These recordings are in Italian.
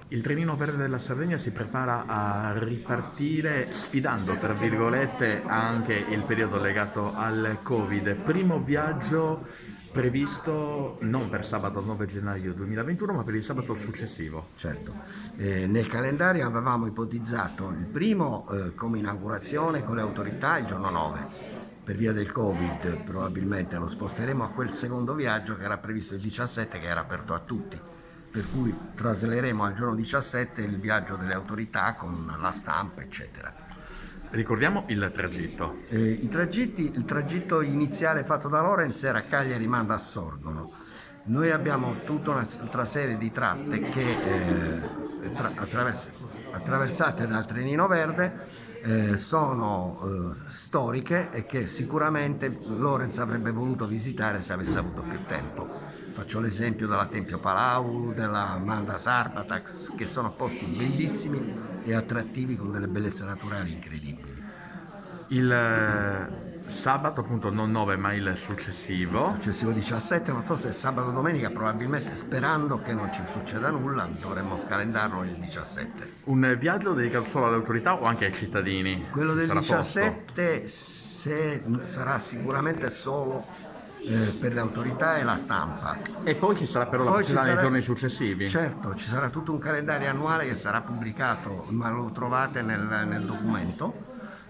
Il Trenino Verde della Sardegna si prepara a ripartire sfidando, tra virgolette, anche il periodo legato al Covid. Primo viaggio previsto non per sabato 9 gennaio 2021, ma per il sabato successivo. Certo. Nel calendario avevamo ipotizzato il primo come inaugurazione con le autorità il giorno 9. Per via del Covid probabilmente lo sposteremo a quel secondo viaggio che era previsto il 17, che era aperto a tutti. Per cui trasleremo al giorno 17 il viaggio delle autorità con la stampa, eccetera. Ricordiamo il tragitto. Il tragitto iniziale fatto da Lorenz era Cagliari-Manda a Sorgono. Noi abbiamo tutta un'altra serie di tratte che attraversate dal Trenino Verde sono storiche e che sicuramente Lorenz avrebbe voluto visitare se avesse avuto più tempo. Faccio l'esempio della Tempio Palau, della Manda Sarpatax, che sono posti bellissimi e attrattivi con delle bellezze naturali incredibili. Il sabato, appunto, non 9, ma il successivo. Successivo 17, non so se è sabato o domenica, probabilmente sperando che non ci succeda nulla, dovremmo calendarlo il 17. Un viaggio dedicato solo alle autorità o anche ai cittadini? Quello Si del sarà posto. 17 sarà sicuramente solo per le autorità e la stampa. E poi ci sarà però la Poi ci possibilità nei sarà, giorni successivi. certo, ci sarà tutto un calendario annuale che sarà pubblicato, ma lo trovate nel documento,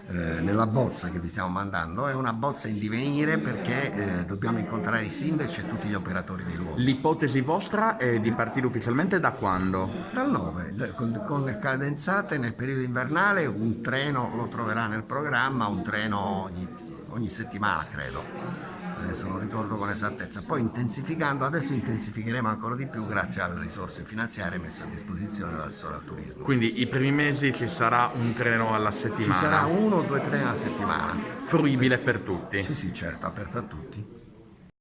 nella bozza che vi stiamo mandando. È una bozza in divenire perché dobbiamo incontrare i sindaci e tutti gli operatori dei luoghi. L'ipotesi vostra è di partire ufficialmente da quando? Dal 9, con le cadenzate nel periodo invernale, un treno lo troverà nel programma, un treno ogni settimana credo. Adesso non ricordo con esattezza. Poi adesso intensificheremo ancora di più grazie alle risorse finanziarie messe a disposizione dall'assessore al turismo. Quindi i primi mesi ci sarà un treno alla Ci sarà settimana, 1 o 2 treni a settimana. fruibile per tutti. Sì, sì, certo, aperto a tutti.